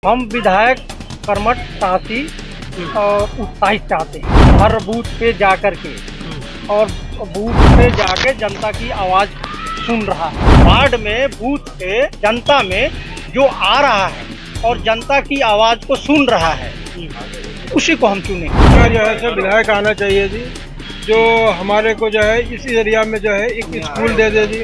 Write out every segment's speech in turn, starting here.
हम विधायक कर्मठ, साहसी और उत्साहित चाहते हैं। हर बूथ पे जाकर के और बूथ पे जाके जनता की आवाज सुन रहा है। वार्ड में बूथ पे जनता में जो आ रहा है और जनता की आवाज को सुन रहा है, उसी को हम चुने। जो है सो विधायक आना चाहिए जी, जो हमारे को जो है इस एरिया में जो है एक स्कूल दे दे जी,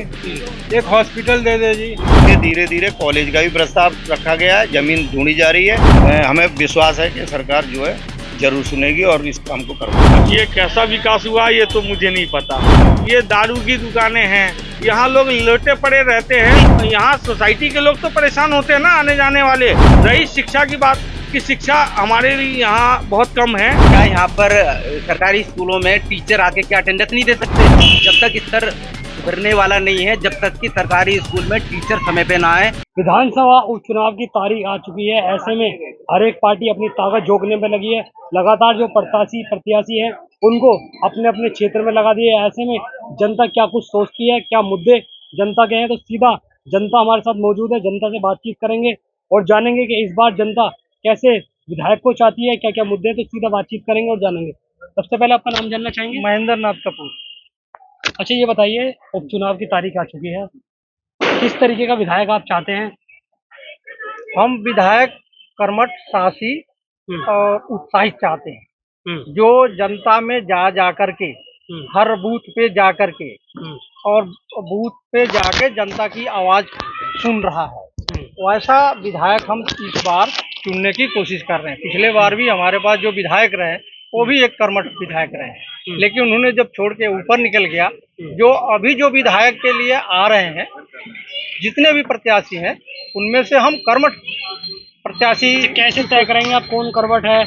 एक हॉस्पिटल दे दे जी। धीरे धीरे कॉलेज का भी प्रस्ताव रखा गया है, जमीन ढूंढी जा रही है। हमें विश्वास है कि सरकार जो है जरूर सुनेगी और इस काम को करवाएगी। ये कैसा विकास हुआ ये तो मुझे नहीं पता। ये दारू की दुकानें हैं, यहाँ लोग लोटे पड़े रहते हैं। यहाँ सोसाइटी के लोग तो परेशान होते हैं ना, आने जाने वाले। रही शिक्षा की बात कि शिक्षा हमारे लिए यहाँ बहुत कम है। क्या यहाँ पर सरकारी स्कूलों में टीचर आके क्या अटेंडेंस नहीं दे सकते? जब तक स्तर उभरने वाला नहीं है, जब तक कि सरकारी स्कूल में टीचर समय पे ना आए। विधानसभा उपचुनाव की तारीख आ चुकी है। ऐसे में हर एक पार्टी अपनी ताकत जोड़ने में लगी है। लगातार जो प्रत्याशी हैं उनको अपने अपने क्षेत्र में लगा दिए। ऐसे में जनता क्या कुछ सोचती है, क्या मुद्दे जनता के हैं, तो सीधा जनता हमारे साथ मौजूद है। जनता से बातचीत करेंगे और जानेंगे कि इस बार जनता कैसे विधायक को चाहती है, क्या क्या मुद्दे हैं, तो सीधा बातचीत करेंगे और जानेंगे। सबसे पहले आपका नाम जानना चाहेंगे? महेंद्र नाथ कपूर। अच्छा, ये बताइए, उपचुनाव की तारीख आ चुकी है, किस तरीके का विधायक आप चाहते हैं? हम विधायक कर्मठ, साहसी और उत्साहित चाहते हैं, जो जनता में जा करके हर बूथ पे जा करके और बूथ पे जाके जनता की आवाज सुन रहा है, वैसा विधायक हम इस बार चुनने की कोशिश कर रहे हैं। पिछले बार भी हमारे पास जो विधायक रहे वो भी एक कर्मठ विधायक रहे, लेकिन उन्होंने जब छोड़ के ऊपर निकल गया। जो अभी जो विधायक के लिए आ रहे हैं, जितने भी प्रत्याशी हैं, उनमें से हम कर्मठ प्रत्याशी कैसे तय करेंगे आप कौन करवट है?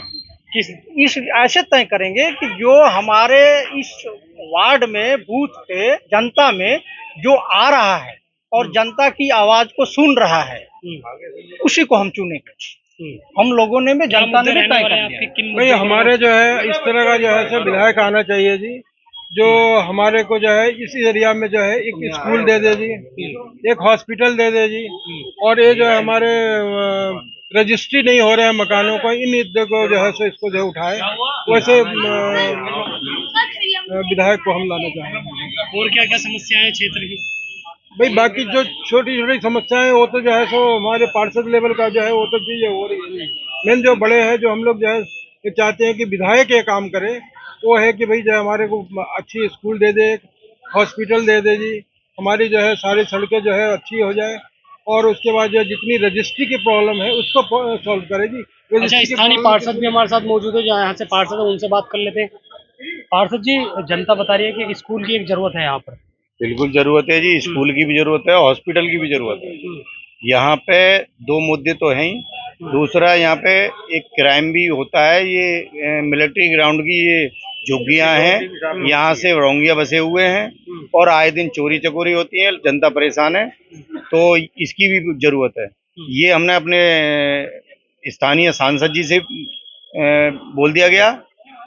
इस ऐसे तय करेंगे कि जो हमारे इस वार्ड में बूथ पे जनता में जो आ रहा है और जनता की आवाज को सुन रहा है, उसी को हम चुनेंगे। हम लोगों ने भी, जनता ने भी तय कर दिया। भाई हमारे जो है इस तरह का जो है सो विधायक आना चाहिए जी, जो हमारे को जो है इस एरिया में जो है एक स्कूल दे दे जी, एक हॉस्पिटल दे दे जी। और ये जो है हमारे रजिस्ट्री नहीं हो रहे हैं मकानों को, इन मुद्दे को जो है सो इसको जो उठाए, वैसे विधायक को हम लाना चाहेंगे। और क्या क्या समस्याएं क्षेत्र की? भाई बाकी जो छोटी छोटी समस्याएं वो तो जो है सो हमारे पार्षद लेवल का जो है वो तो चीजें हो रही है। मेन जो बड़े हैं, जो हम लोग जो है ये चाहते हैं कि विधायक ये काम करे, वो है कि भाई जो हमारे को अच्छी स्कूल दे दे, हॉस्पिटल दे दे जी, हमारी जो है सारी सड़कें जो है अच्छी हो जाए, और उसके बाद जो जितनी रजिस्ट्री की प्रॉब्लम है उसको सॉल्व करे जी। अच्छा, स्थानीय पार्षद भी हमारे साथ मौजूद है, जो यहाँ से पार्षद है, उनसे बात कर लेते हैं। पार्षद जी, जनता बता रही है कि स्कूल की एक जरूरत है यहाँ पर। बिल्कुल जरूरत है जी, स्कूल की भी जरूरत है, हॉस्पिटल की भी जरूरत है। यहाँ पे दो मुद्दे तो हैं ही। दूसरा, यहाँ पे एक क्राइम भी होता है। ये मिलिट्री ग्राउंड की ये झुग्गियाँ हैं, यहाँ से रोंगिया बसे हुए हैं और आए दिन चोरी चकोरी होती है, जनता परेशान है, तो इसकी भी जरूरत है। ये हमने अपने स्थानीय सांसद जी से बोल दिया गया,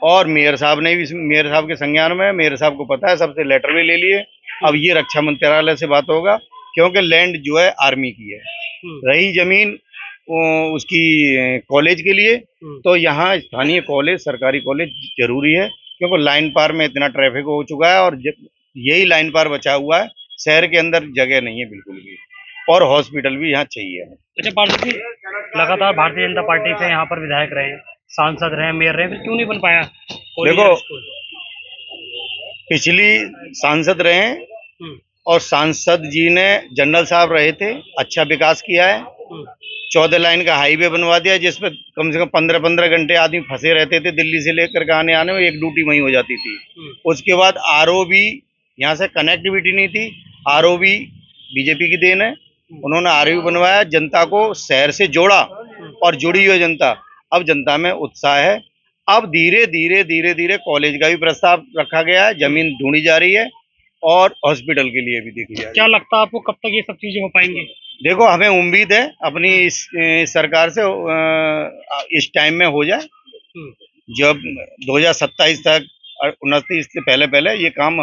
और मेयर साहब ने भी, मेयर साहब के संज्ञान में, मेयर साहब को पता है, सबसे लेटर भी ले लिए। अब ये रक्षा मंत्रालय से बात होगा, क्योंकि लैंड जो है आर्मी की है। रही जमीन उसकी कॉलेज के लिए, तो यहाँ स्थानीय कॉलेज, सरकारी कॉलेज जरूरी है, क्योंकि लाइन पार में इतना ट्रैफिक हो चुका है और यही लाइन पार बचा हुआ है। शहर के अंदर जगह नहीं है बिल्कुल भी, और हॉस्पिटल भी यहाँ चाहिए। अच्छा पार्षद जी, लगातार भारतीय जनता पार्टी से यहाँ पर विधायक रहे, सांसद रहे, मेयर रहे, फिर क्यों नहीं बन पाया? देखो, पिछली सांसद रहे और सांसद जी ने, जनरल साहब रहे थे, अच्छा विकास किया है। 14 लाइन का हाईवे बनवा दिया, जिसपे कम से कम 15-15 घंटे आदमी फंसे रहते थे। दिल्ली से लेकर के आने में एक ड्यूटी वहीं हो जाती थी। उसके बाद आरओबी, यहाँ से कनेक्टिविटी नहीं थी। आरओबी बीजेपी की देन है, उन्होंने आरओबी बनवाया, जनता को शहर से जोड़ा और जुड़ी हुई जनता, अब जनता में उत्साह है। अब धीरे धीरे कॉलेज का भी प्रस्ताव रखा गया है, जमीन ढूंढी जा रही है, और हॉस्पिटल के लिए भी देखी जा रही है। क्या लगता है आपको, कब तक ये सब चीजें हो पाएंगी? देखो, हमें उम्मीद है अपनी इस सरकार से इस टाइम में हो जाए, जब 2027 तक, 29 से पहले ये काम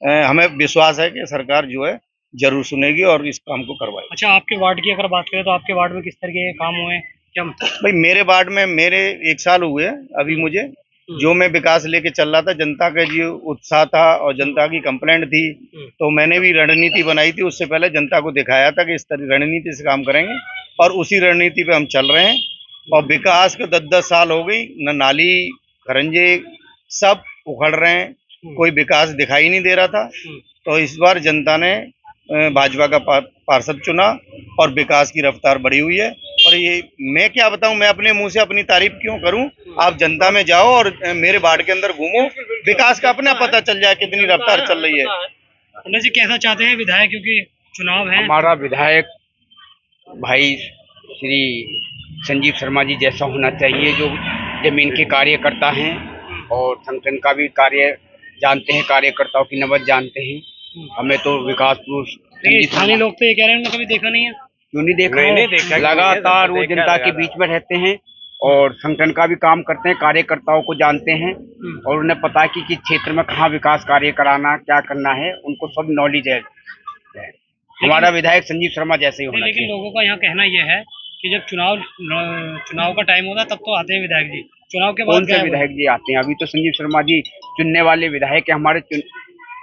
हमें विश्वास है कि सरकार जो है जरूर सुनेगी और इस काम को करवाएगी। अच्छा, आपके वार्ड की अगर बात करें तो आपके वार्ड में किस तरह के काम हुए हैं? क्या मतलब? भाई मेरे वार्ड में मेरे 1 साल हुए अभी मुझे, जो मैं विकास लेके चल रहा था, जनता का जो उत्साह था और जनता की कंप्लेंट थी, तो मैंने भी रणनीति बनाई थी। उससे पहले जनता को दिखाया था कि इस तरह रणनीति से काम करेंगे और उसी रणनीति पे हम चल रहे हैं। और विकास के 10-10 साल हो गई, न नाली खरंजे सब उखड़ रहे हैं, कोई विकास दिखाई नहीं दे रहा था। तो इस बार जनता ने भाजपा का पार्षद चुना और विकास की रफ्तार बढ़ी हुई है। और ये मैं क्या बताऊं, मैं अपने मुंह से अपनी तारीफ क्यों करूं? आप जनता में जाओ और मेरे वार्ड के अंदर घूमो, विकास का अपना पता चल जाए कितनी रफ्तार चल रही है। पंडित जी कैसा चाहते हैं विधायक, क्योंकि चुनाव है? हमारा विधायक भाई श्री संजीव शर्मा जी जैसा होना चाहिए, जो जमीन के कार्यकर्ता हैं और संगठन का भी कार्य जानते हैं, कार्यकर्ताओं की नब्ज जानते हैं। हमें तो विकास पुरुष स्थानीय लोग तो ये कह रहे हैं उन्होंने कभी देखा नहीं है। क्यों नहीं देखा है? लगातार वो जनता के बीच में रहते हैं और संगठन का भी काम करते हैं, कार्यकर्ताओं को जानते हैं और उन्हें पता है कि किस क्षेत्र में कहाँ विकास कार्य कराना, क्या करना है, उनको सब नॉलेज है। हमारा विधायक संजीव शर्मा जैसे ही होना लेकिन चाहिए। लोगों का यहाँ कहना यह है कि जब चुनाव का टाइम होता है तब तो आते हैं विधायक जी, चुनाव के बाद कौन से विधायक जी आते हैं? अभी तो संजीव शर्मा जी चुनने वाले विधायक है, हमारे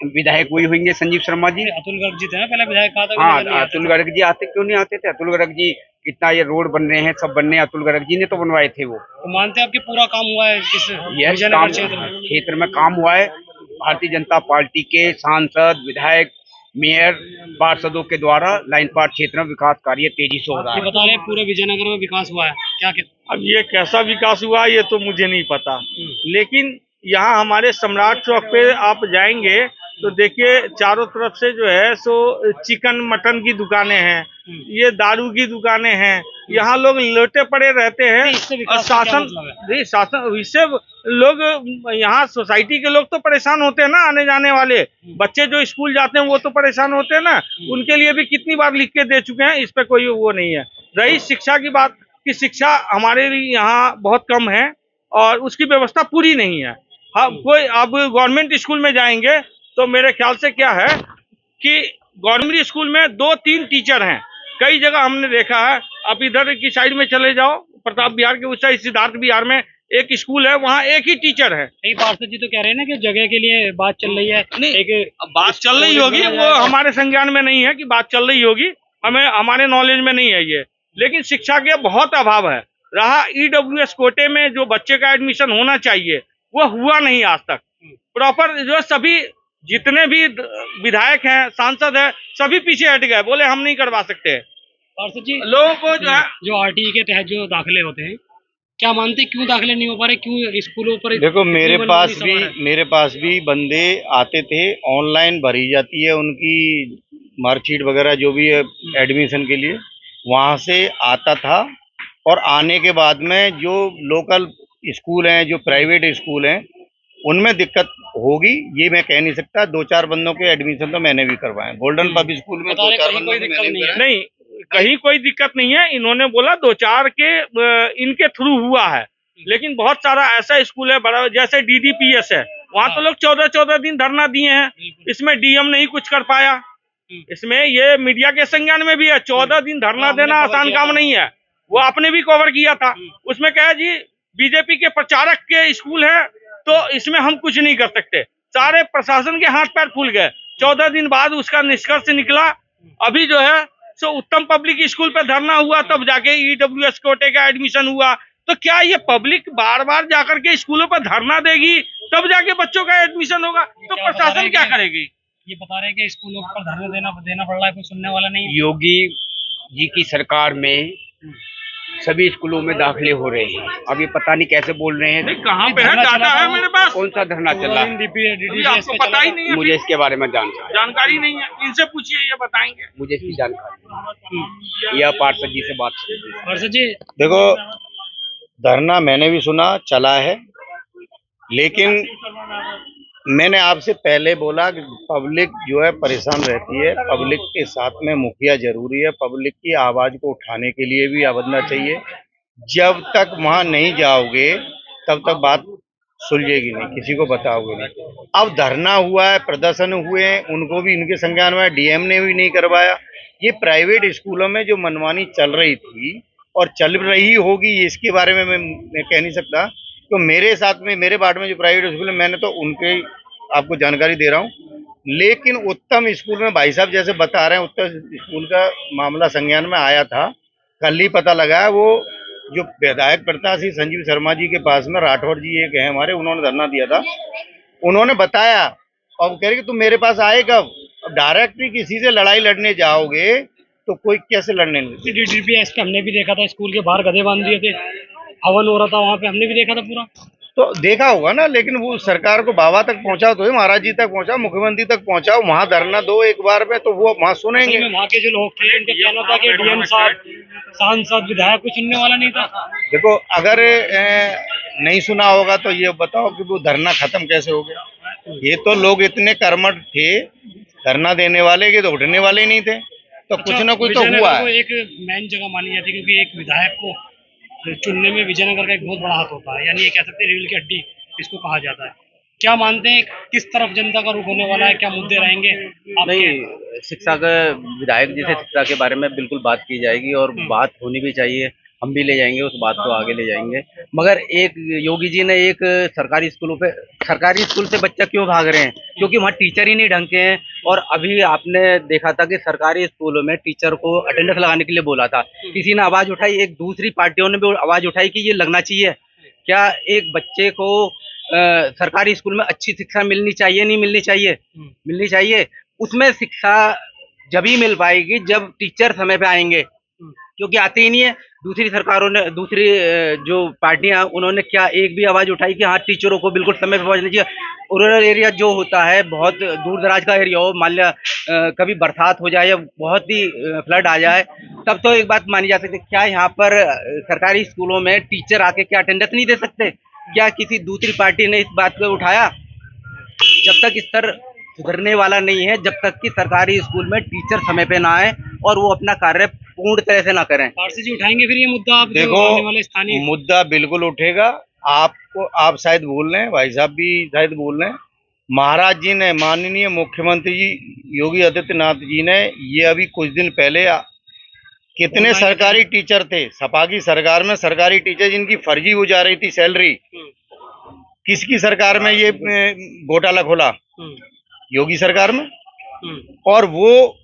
विधायक वही होंगे संजीव शर्मा जी। अतुल गर्ग जी थे ना पहले विधायक, कहा था हाँ, अतुल गर्ग जी आते, क्यों नहीं आते थे? अतुल गर्ग जी इतना ये रोड बन रहे हैं, सब बन रहे हैं, अतुल गर्ग जी ने तो बनवाए थे वो। तो मानते हैं आपके पूरा काम हुआ है किस काम क्षेत्र में काम हुआ है। भारतीय जनता पार्टी के सांसद, विधायक, मेयर, पार्षदों के द्वारा लाइन पार क्षेत्र में विकास कार्य तेजी से हो रहा है। बता रहे हैं पूरे विजयनगर में विकास हुआ है, क्या अब ये कैसा विकास हुआ ये तो मुझे नहीं पता, लेकिन यहाँ हमारे सम्राट चौक पे आप जाएंगे तो देखिए चारों तरफ से जो है सो चिकन मटन की दुकानें हैं, ये दारू की दुकानें हैं, यहाँ लोग लौटे पड़े रहते हैं। और शासन इससे लोग यहाँ सोसाइटी के लोग तो परेशान होते हैं ना, आने जाने वाले बच्चे जो स्कूल जाते हैं वो तो परेशान होते हैं ना, उनके लिए भी कितनी बार लिख के दे चुके हैं, इस पे कोई वो नहीं है। रही शिक्षा की बात, कि शिक्षा हमारे लिए यहाँ बहुत कम है और उसकी व्यवस्था पूरी नहीं है। हाँ, कोई अब गवर्नमेंट स्कूल में जाएंगे तो मेरे ख्याल से क्या है कि गवर्नमेंट स्कूल में 2-3 टीचर हैं, कई जगह हमने देखा है। आप इधर की साइड में चले जाओ, प्रताप बिहार के उस साइड सिद्धार्थ बिहार में एक स्कूल है, वहाँ एक ही टीचर है। पार्षद जी तो कह रहे हैं ना कि जगह के लिए बात चल रही है। नहीं, एक बात चल रही होगी, वो हमारे संज्ञान में नहीं है कि बात चल रही होगी, हमारे नॉलेज में नहीं है ये। लेकिन शिक्षा के बहुत अभाव है। रहा EWS कोटे में जो बच्चे का एडमिशन होना चाहिए वो हुआ नहीं आज तक प्रॉपर। जो सभी जितने भी विधायक हैं, सांसद हैं, सभी पीछे हट गए, बोले हम नहीं करवा सकते। पार्षद जी लोगों को जो है जो RTE के तहत जो दाखिले होते हैं, क्या मानते हैं क्यों दाखिले नहीं हो पा रहे, क्यों स्कूलों पर? देखो मेरे पास भी बंदे आते थे, ऑनलाइन भरी जाती है उनकी मार्कशीट वगैरह जो भी है एडमिशन के लिए, वहां से आता था। और आने के बाद में जो लोकल स्कूल हैं, जो प्राइवेट स्कूल हैं, उनमें दिक्कत होगी ये मैं कह नहीं सकता। 2-4 बंदों के एडमिशन तो मैंने भी करवाए। गोल्डन पब स्कूल में 2-4 बंदों के मैंने भी करवाए। नहीं, कहीं कोई दिक्कत नहीं है। इन्होंने बोला 2-4 के इनके थ्रू हुआ है, लेकिन बहुत सारा ऐसा स्कूल है बड़ा, जैसे DDPS है, वहाँ तो लोग 14-14 दिन धरना दिए हैं, इसमें DM नहीं कुछ कर पाया। इसमें ये मीडिया के संज्ञान में भी है, 14 दिन धरना देना आसान काम नहीं है। वो आपने भी कवर किया था, उसमें क्या है जी, बीजेपी के प्रचारक के स्कूल है तो इसमें हम कुछ नहीं कर सकते। सारे प्रशासन के हाथ पैर फूल गए। 14 दिन बाद उसका निष्कर्ष निकला। अभी जो है सो उत्तम पब्लिक स्कूल पे धरना हुआ, तब जाके EWS कोटे का एडमिशन हुआ। तो क्या ये पब्लिक बार बार जाकर के स्कूलों पर धरना देगी तब जाके बच्चों का एडमिशन होगा? तो प्रशासन क्या करेगी? ये बता रहे हैं कि स्कूलों पर धरना देना पड़ रहा है, कोई सुनने वाला नहीं है। योगी जी की सरकार में सभी स्कूलों में दाखिले हो रहे हैं। अब ये पता नहीं कैसे बोल रहे हैं। नहीं, कहाँ पे है? डाटा है मेरे पास। कौन सा धरना चल रहा है? अभी आपको पता ही नहीं है, मुझे इसके बारे में जानकारी नहीं है। इनसे पूछिए, ये बताएंगे। मुझे इसकी जानकारी यह पार्षद जी से बात करेंगे। पार्षद जी देखो, धरना मैंने भी सुना, चला है, लेकिन मैंने आपसे पहले बोला कि पब्लिक जो है परेशान रहती है। पब्लिक के साथ में मुखिया जरूरी है। पब्लिक की आवाज को उठाने के लिए भी आवाजना चाहिए। जब तक वहां नहीं जाओगे तब तक बात सुलझेगी नहीं, किसी को बताओगे नहीं। अब धरना हुआ है, प्रदर्शन हुए हैं, उनको भी इनके संज्ञान में, DM ने भी नहीं करवाया। ये प्राइवेट स्कूलों में जो मनमानी चल रही थी और चल रही होगी इसके बारे में मैं कह नहीं सकता। तो मेरे साथ में मेरे वार्ड में जो प्राइवेट स्कूल है, मैंने तो उनके आपको जानकारी दे रहा हूँ। लेकिन उत्तम स्कूल में भाई साहब जैसे बता रहे हैं, उत्तम स्कूल का मामला संज्ञान में आया था। कल ही पता लगा है, वो जो विधायक प्रत्याशी संजीव शर्मा जी के पास में राठौर जी एक है हमारे, उन्होंने धरना दिया था। उन्होंने बताया और कह रहे कि तुम मेरे पास आए कब? अब डायरेक्ट किसी से लड़ाई लड़ने जाओगे तो कोई कैसे लड़ने नहीं। DDPS पे हमने भी देखा था, स्कूल के बाहर गधे बांध दिए थे, हवन हो रहा था वहाँ पे, हमने भी देखा था पूरा। तो देखा होगा ना, लेकिन वो सरकार को बाबा तक पहुंचाओ, तो महाराज जी तक पहुंचाओ, मुख्यमंत्री तक पहुंचाओ, वहां धरना दो एक बार में, तो वो वहां सुनेंगे। वहाँ के जो लोग थे उनका कहना था कि DM साहब, सांसद, विधायक कुछ सुनने वाला नहीं था। देखो, अगर नहीं सुना होगा तो ये बताओ कि वो धरना खत्म कैसे हो गया? ये तो लोग इतने कर्मठ थे धरना देने वाले के, तो उठने वाले ही नहीं थे। तो कुछ ना कुछ तो हुआ है। एक मेन जगह मानी जाती है, क्योंकि एक विधायक को चुनने में विजयनगर का एक बहुत बड़ा हाथ होता है, यानी ये कह सकते हैं रीढ़ की हड्डी इसको कहा जाता है। क्या मानते हैं किस तरफ जनता का रुख होने वाला है, क्या मुद्दे रहेंगे? नहीं, शिक्षा के विधायक जी से शिक्षा के बारे में बिल्कुल बात की जाएगी और बात होनी भी चाहिए। हम भी ले जाएंगे उस बात को, आगे ले जाएंगे। मगर एक योगी जी ने एक सरकारी स्कूल से बच्चा क्यों भाग रहे हैं? क्योंकि वहाँ टीचर ही नहीं ढंग के हैं। और अभी आपने देखा था कि सरकारी स्कूलों में टीचर को अटेंडेंस लगाने के लिए बोला था, किसी ने आवाज उठाई, एक दूसरी पार्टियों ने भी आवाज उठाई कि ये लगना चाहिए। क्या एक बच्चे को सरकारी स्कूल में अच्छी शिक्षा मिलनी चाहिए, नहीं मिलनी चाहिए? मिलनी चाहिए। उसमें शिक्षा जब ही मिल पाएगी जब टीचर समय पे आएंगे, क्योंकि आते ही नहीं है। दूसरी सरकारों ने, दूसरी जो पार्टियां, उन्होंने क्या एक भी आवाज उठाई कि हाँ टीचरों को बिल्कुल समय पे पहुंचना चाहिए। रूरल एरिया जो होता है, बहुत दूर दराज का एरिया हो, मान लिया कभी बरसात हो जाए या बहुत ही फ्लड आ जाए, तब तो एक बात मानी जा सकती है। क्या यहाँ पर सरकारी स्कूलों में टीचर आके क्या अटेंडेंस नहीं दे सकते? क्या किसी दूसरी पार्टी ने इस बात को उठाया? जब तक स्तर सुधरने वाला नहीं है, जब तक कि सरकारी स्कूल में टीचर समय पे ना आए और वो अपना कार्य पूर्ण तरह से ना करें। पारसी जी उठाएंगे फिर ये मुद्दा? आप देखो, आने वाले स्थानीय मुद्दा बिल्कुल उठेगा। आप शायद भूल रहे हैं, भाई साहब भी शायद भूल रहे हैं। महाराज जी ने, माननीय मुख्यमंत्री जी योगी आदित्यनाथ जी ने, ये अभी कुछ दिन पहले कितने सरकारी टीचर थे सपा की सरकार में, सरकारी टीचर जिनकी फर्जी हो जा रही थी सैलरी, किसकी सरकार में ये घोटाला खोला? योगी सरकार में। और वो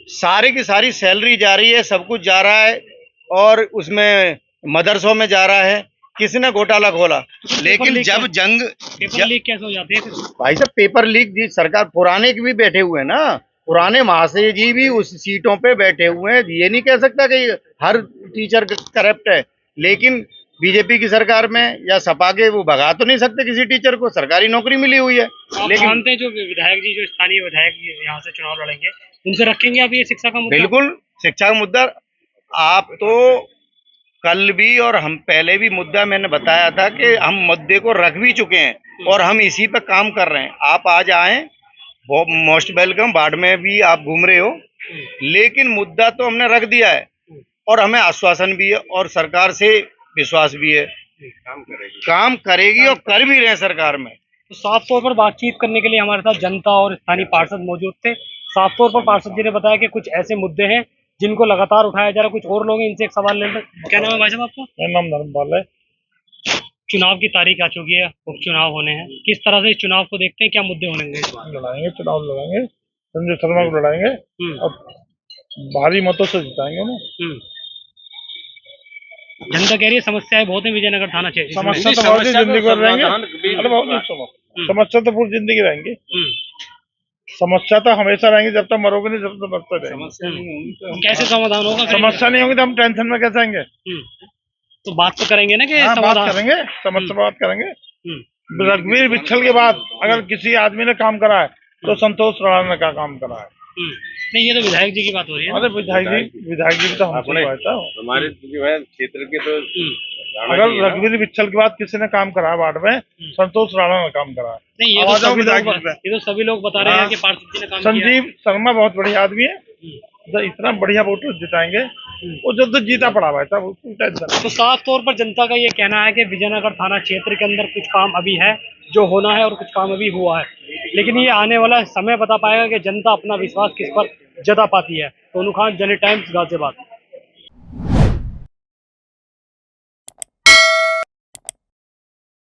सारी की सारी सैलरी जा रही है, सब कुछ जा रहा है, और उसमें मदरसों में जा रहा है। किसने घोटाला खोला? लेकिन जब जंग पेपर लीक कैसे हो जाते हैं? भाई साहब, पेपर लीक जी सरकार, पुराने के भी बैठे हुए हैं ना, पुराने महाशय जी भी उस सीटों पे बैठे हुए हैं। ये नहीं कह सकता कि हर टीचर करप्ट है, लेकिन बीजेपी की सरकार में या सपा के वो भगा तो नहीं सकते किसी टीचर को, सरकारी नौकरी मिली हुई है। लेकिन मानते हैं जो विधायक जी, जो स्थानीय विधायक यहाँ से चुनाव लड़ेंगे, उनसे रखेंगे आप ये शिक्षा का मुद्दा? बिल्कुल, शिक्षा का मुद्दा। आप तो कल भी और हम पहले भी मुद्दा मैंने बताया था कि हम मुद्दे को रख भी चुके हैं और हम इसी पे काम कर रहे हैं। आप आज आए, बहुत मोस्ट वेलकम। वार्ड में भी आप घूम रहे हो, लेकिन मुद्दा तो हमने रख दिया है और हमें आश्वासन भी है और सरकार से विश्वास भी है, काम करेगी और कर भी रहे हैं सरकार में। तो साफ तौर पर बातचीत करने के लिए हमारे साथ जनता और स्थानीय पार्षद मौजूद थे। साफ तौर पर पार्षद जी ने बताया कि कुछ ऐसे मुद्दे हैं जिनको लगातार उठाया जा रहा है। कुछ और लोग हैं, इनसे एक सवाल लेते हैं। क्या नाम है भाई साहब आपका? मेरा नाम धर्मपाल है। चुनाव की तारीख आ चुकी है, उपचुनाव होने हैं, किस तरह से इस चुनाव को देखते हैं? क्या मुद्दे होंगे इस बार? लड़ाएंगे, चुनाव लड़ाएंगे, संजय शर्मा को लड़ाएंगे और भारी मतों से जिताएंगे ना। जनता कह रही है समस्याएं बहुत है विजयनगर थाना क्षेत्र। समस्या तो बहुत जिंदगी भर रहेंगे। अरे बहुत समस्या तो पूरी जिंदगी रहेंगी। समस्या तो हमेशा रहेंगी, जब तक मरोगे नहीं, जब तक बचते रहेंगे। कैसे समाधान होगा? समस्या नहीं होगी तो हम टेंशन में कैसे आएंगे? तो बात तो करेंगे ना कि बात करेंगे, समस्या बात करेंगे। रघुवीर विट्ठल के बाद अगर किसी आदमी ने काम करा है तो संतोष राणा ने का काम करा है। नहीं, ये तो विधायक जी की बात हो रही है। अरे विधायक जी भी तो हमसे था। हमारे क्षेत्र के तो अगर रघुवीर विट्ठल के बाद किसी ने काम करा है वार्ड में, संतोष राणा ने काम करा है। नहीं, ये तो सभी लोग बता रहे हैं कि पार्षद जी ने काम किया। संजीव शर्मा बहुत बढ़िया आदमी है, जो इतना बढ़िया वोटर जिताएंगे, वो जब जीता पड़ा भाई साहब, उसकी टेंशन। तो साफ तौर पर जनता का ये कहना है कि विजयनगर थाना क्षेत्र के अंदर कुछ काम अभी है जो होना है और कुछ काम अभी हुआ है, लेकिन ये आने वाला समय बता पाएगा कि जनता अपना विश्वास किस पर जता पाती है। सोनू खान, जनहित टाइम्स, गाजियाबाद।